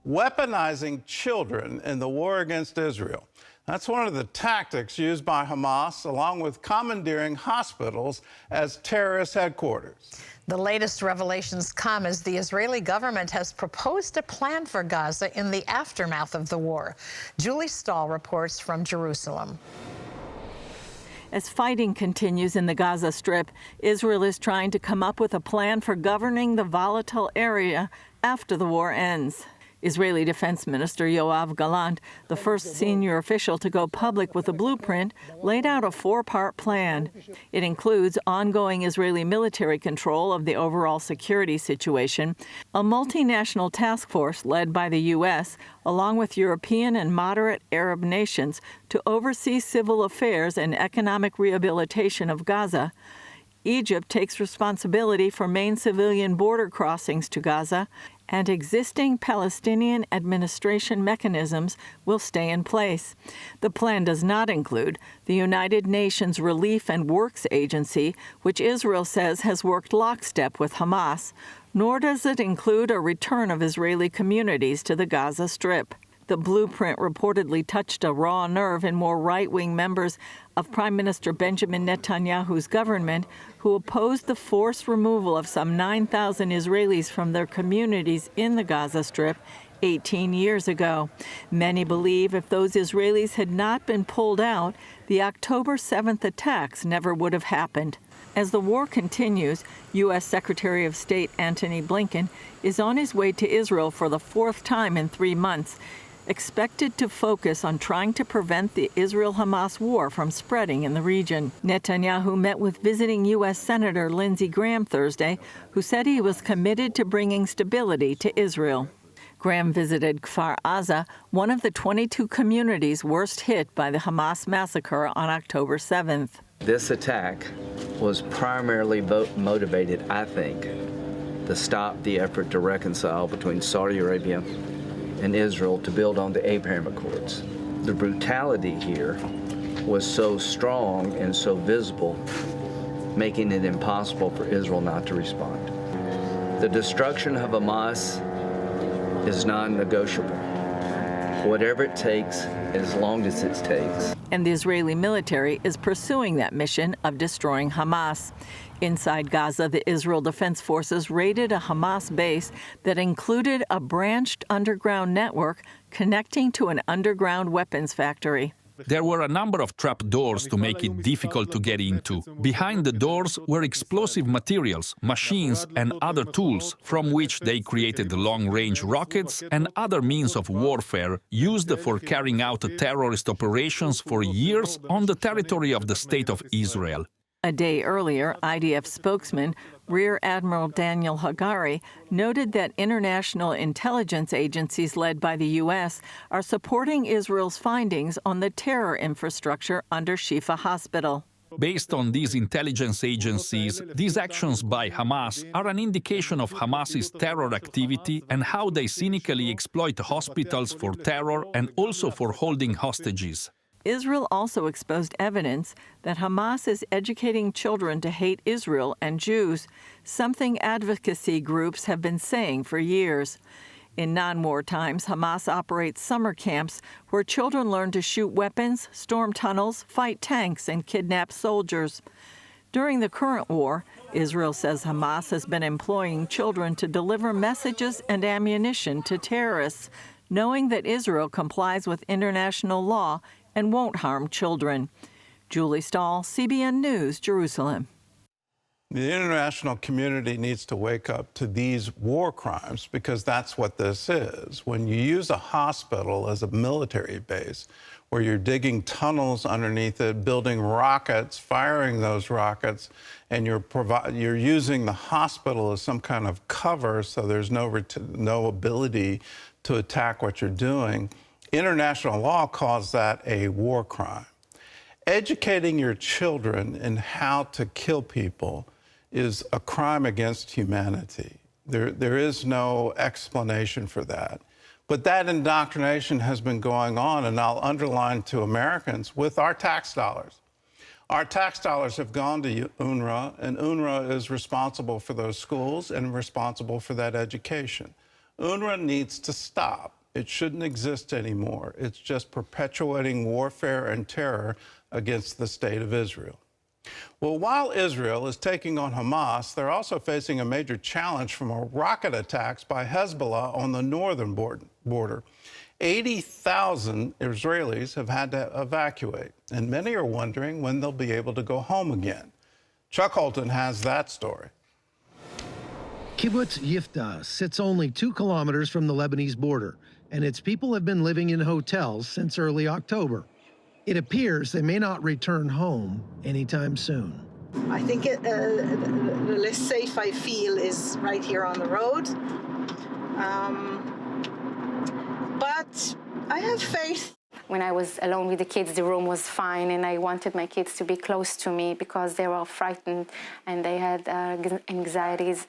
weaponizing children in the war against Israel. That's one of the tactics used by Hamas, along with commandeering hospitals as terrorist headquarters. The latest revelations come as the Israeli government has proposed a plan for Gaza in the aftermath of the war. Julie Stahl reports from Jerusalem. As fighting continues in the Gaza Strip, Israel is trying to come up with a plan for governing the volatile area after the war ends. Israeli Defense Minister Yoav Gallant, the first senior official to go public with a blueprint, laid out a four-part plan. It includes ongoing Israeli military control of the overall security situation, a multinational task force led by the U.S., along with European and moderate Arab nations, to oversee civil affairs and economic rehabilitation of Gaza. Egypt takes responsibility for main civilian border crossings to Gaza, and existing Palestinian administration mechanisms will stay in place. The plan does not include the United Nations Relief and Works Agency, which Israel says has worked lockstep with Hamas, nor does it include a return of Israeli communities to the Gaza Strip. The blueprint reportedly touched a raw nerve in more right-wing members of Prime Minister Benjamin Netanyahu's government, who opposed the forced removal of some 9,000 Israelis from their communities in the Gaza Strip 18 years ago. Many believe if those Israelis had not been pulled out, the October 7th attacks never would have happened. As the war continues, U.S. Secretary of State Antony Blinken is on his way to Israel for the fourth time in 3 months, expected to focus on trying to prevent the Israel-Hamas war from spreading in the region. Netanyahu met with visiting U.S. Senator Lindsey Graham Thursday, who said he was committed to bringing stability to Israel. Graham visited Kfar Aza, one of the 22 communities worst hit by the Hamas massacre on October 7th. This attack was primarily motivated, I think, to stop the effort to reconcile between Saudi Arabia and Israel to build on the Abraham Accords. The brutality here was so strong and so visible, making it impossible for Israel not to respond. The destruction of Hamas is non-negotiable. Whatever it takes, as long as it takes. And the Israeli military is pursuing that mission of destroying Hamas. Inside Gaza, the Israel Defense Forces raided a Hamas base that included a branched underground network connecting to an underground weapons factory. There were a number of trap doors to make it difficult to get into. Behind the doors were explosive materials, machines and other tools from which they created long-range rockets and other means of warfare used for carrying out terrorist operations for years on the territory of the State of Israel. A day earlier, IDF spokesman Rear Admiral Daniel Hagari noted that international intelligence agencies led by the U.S. are supporting Israel's findings on the terror infrastructure under Shifa Hospital. Based on these intelligence agencies, these actions by Hamas are an indication of Hamas's terror activity and how they cynically exploit hospitals for terror and also for holding hostages. Israel also exposed evidence that Hamas is educating children to hate Israel and Jews, something advocacy groups have been saying for years. In non-war times, Hamas operates summer camps where children learn to shoot weapons, storm tunnels, fight tanks, and kidnap soldiers. During the current war, Israel says Hamas has been employing children to deliver messages and ammunition to terrorists, knowing that Israel complies with international law and won't harm children. Julie Stahl, CBN News, Jerusalem. The international community needs to wake up to these war crimes because that's what this is. When you use a hospital as a military base, where you're digging tunnels underneath it, building rockets, firing those rockets, and you're using the hospital as some kind of cover so there's no ability to attack what you're doing, international law calls that a war crime. Educating your children in how to kill people is a crime against humanity. There is no explanation for that. But that indoctrination has been going on, and I'll underline to Americans, with our tax dollars. Our tax dollars have gone to UNRWA, and UNRWA is responsible for those schools and responsible for that education. UNRWA needs to stop. It shouldn't exist anymore. It's just perpetuating warfare and terror against the state of Israel. Well, while Israel is taking on Hamas, they're also facing a major challenge from rocket attacks by Hezbollah on the northern border. 80,000 Israelis have had to evacuate, and many are wondering when they'll be able to go home again. Chuck Holton has that story. Kibbutz Yiftah sits only 2 kilometers from the Lebanese border, and its people have been living in hotels since early October. It appears they may not return home anytime soon. I think the less safe I feel is right here on the road. But I have faith. When I was alone with the kids, the room was fine, and I wanted my kids to be close to me because they were frightened and they had anxieties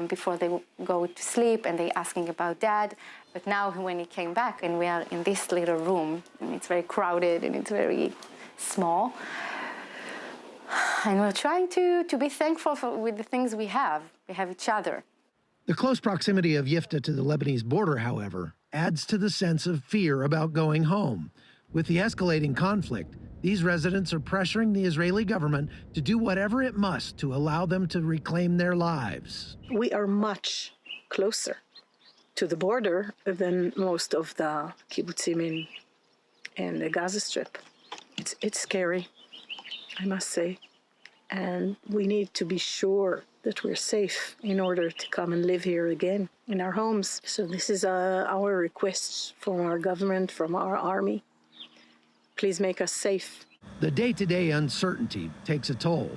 before they go to sleep, and they asking about Dad. But now when he came back and we are in this little room, and it's very crowded and it's very small, and we're trying to be thankful with the things we have. We have each other. The close proximity of Yiftah to the Lebanese border, however, adds to the sense of fear about going home. With the escalating conflict, these residents are pressuring the Israeli government to do whatever it must to allow them to reclaim their lives. We are much closer to the border than most of the kibbutzim in the Gaza Strip. It's scary, I must say. And we need to be sure that we're safe in order to come and live here again in our homes. So this is our request from our government, from our army. Please make us safe. The day-to-day uncertainty takes a toll.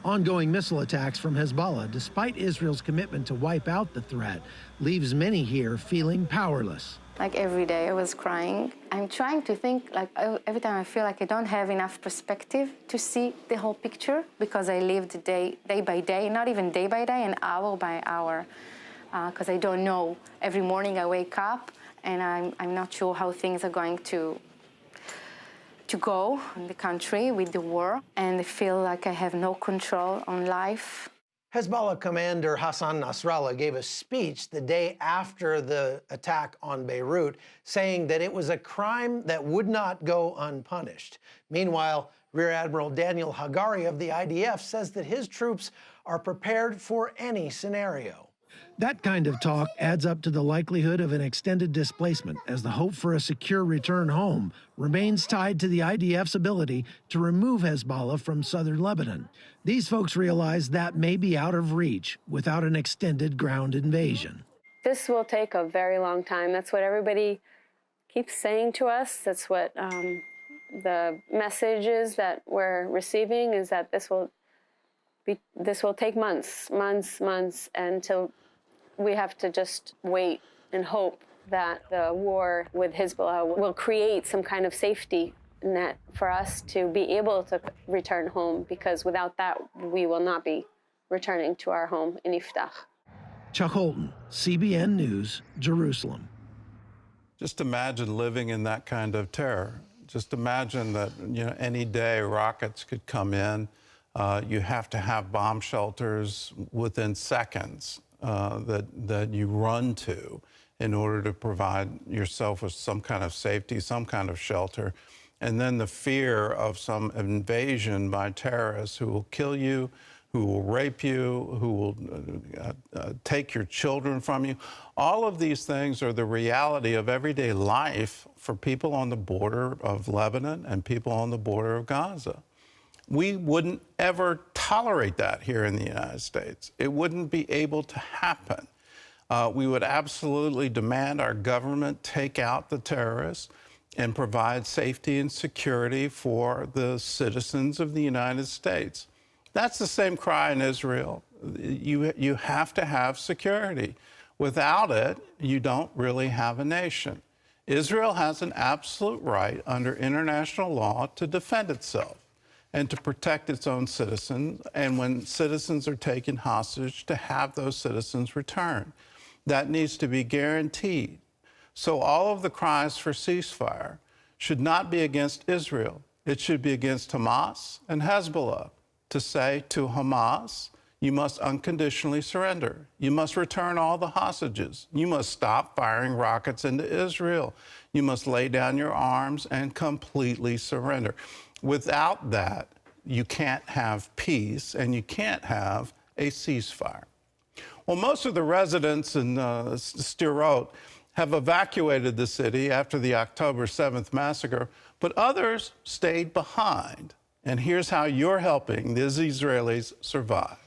Ongoing missile attacks from Hezbollah, despite Israel's commitment to wipe out the threat, leaves many here feeling powerless. Like every day I was crying. I'm trying to think, like every time I feel like I don't have enough perspective to see the whole picture, because I lived day by day, not even day by day, and hour by hour, because I don't know. Every morning I wake up and I'm not sure how things are going to go in the country with the war, and I feel like I have no control on life. Hezbollah commander Hassan Nasrallah gave a speech the day after the attack on Beirut, saying that it was a crime that would not go unpunished. Meanwhile, Rear Admiral Daniel Hagari of the IDF says that his troops are prepared for any scenario. That kind of talk adds up to the likelihood of an extended displacement, as the hope for a secure return home remains tied to the IDF's ability to remove Hezbollah from southern Lebanon. These folks realize that may be out of reach without an extended ground invasion. This will take a very long time. That's what everybody keeps saying to us. That's what the messages that we're receiving is that this will take months until we have to just wait and hope that the war with Hezbollah will create some kind of safety net for us to be able to return home, because without that, we will not be returning to our home in Yiftah. Chuck Holton, CBN News, Jerusalem. Just imagine living in that kind of terror. Just imagine that, any day rockets could come in. You have to have bomb shelters within seconds that you run to in order to provide yourself with some kind of safety, some kind of shelter. And then the fear of some invasion by terrorists who will kill you, who will rape you, who will take your children from you. All of these things are the reality of everyday life for people on the border of Lebanon and people on the border of Gaza. We wouldn't ever tolerate that here in the United States. It wouldn't be able to happen. We would absolutely demand our government take out the terrorists and provide safety and security for the citizens of the United States. That's the same cry in Israel. You have to have security. Without it, you don't really have a nation. Israel has an absolute right under international law to defend itself and to protect its own citizens, and when citizens are taken hostage, to have those citizens returned. That needs to be guaranteed. So all of the cries for ceasefire should not be against Israel. It should be against Hamas and Hezbollah, to say to Hamas, You must unconditionally surrender. You must return all the hostages. You must stop firing rockets into Israel. You must lay down your arms and completely surrender. Without that, you can't have peace and you can't have a ceasefire. Well, most of the residents in Sderot have evacuated the city after the October 7th massacre, but others stayed behind. And here's how you're helping these Israelis survive.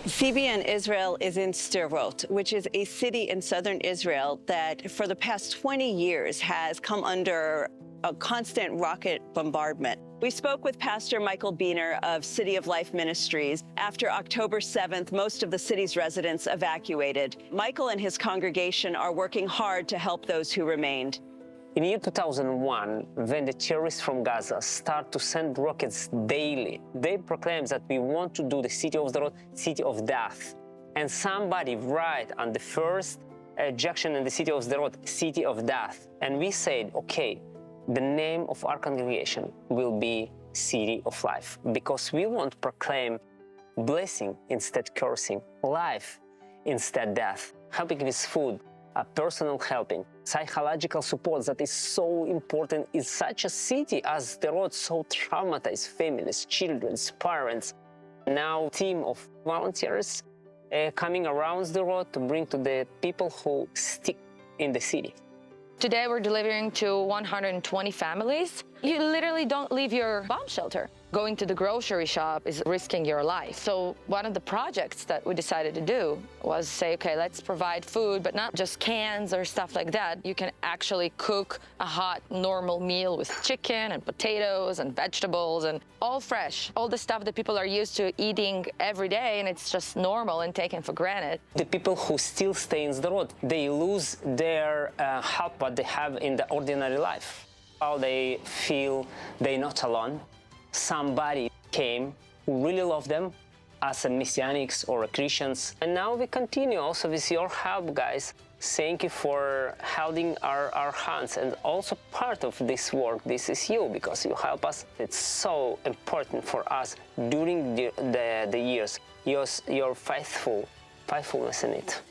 CBN Israel is in Sderot, which is a city in southern Israel that for the past 20 years has come under a constant rocket bombardment. We spoke with Pastor Michael Biener of City of Life Ministries. After October 7th, most of the city's residents evacuated. Michael and his congregation are working hard to help those who remained. In the year 2001, when the terrorists from Gaza start to send rockets daily, they proclaimed that we want to do the city of Sderot, city of death. And somebody write on the first ejection in the city of Sderot, city of death. And we said, okay, the name of our congregation will be City of Life, because we want to proclaim blessing instead cursing, life instead death, helping with food, personal helping, psychological support that is so important in such a city as Sderot, so traumatized families, children, parents. Now a team of volunteers coming around Sderot to bring to the people who stick in the city. Today we're delivering to 120 families. You literally don't leave your bomb shelter. Going to the grocery shop is risking your life. So one of the projects that we decided to do was say, okay, let's provide food, but not just cans or stuff like that. You can actually cook a hot, normal meal with chicken and potatoes and vegetables and all fresh. All the stuff that people are used to eating every day, and it's just normal and taken for granted. The people who still stay in Sderot, they lose their help what they have in the ordinary life. How they feel they're not alone. Somebody came who really loved them as a Messianics or a Christians. And now we continue also with your help, guys. Thank you for holding our hands. And also part of this work, this is you, because you help us. It's so important for us during the years. Your faithfulness in it.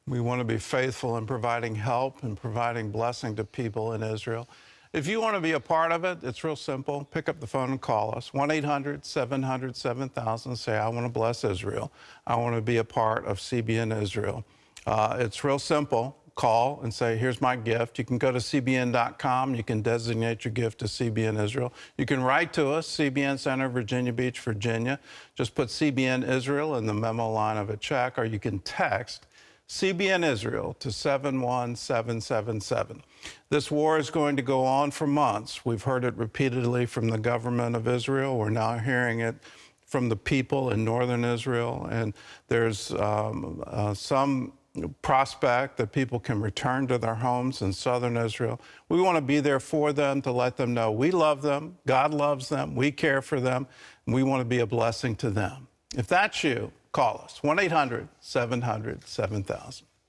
We want to be faithful in providing help and providing blessing to people in Israel. If you want to be a part of it, it's real simple. Pick up the phone and call us. 1-800-700-7000. Say, I want to bless Israel. I want to be a part of CBN Israel. It's real simple. Call and say, here's my gift. You can go to cbn.com. You can designate your gift to CBN Israel. You can write to us, CBN Center, Virginia Beach, Virginia. Just put CBN Israel in the memo line of a check, or you can text CBN Israel to 71777. This war is going to go on for months. We've heard it repeatedly from the government of Israel. We're now hearing it from the people in northern Israel. And there's some prospect that people can return to their homes in southern Israel. We want to be there for them to let them know we love them, God loves them, we care for them, and we want to be a blessing to them. If that's you, call us, 1-800-700-7000.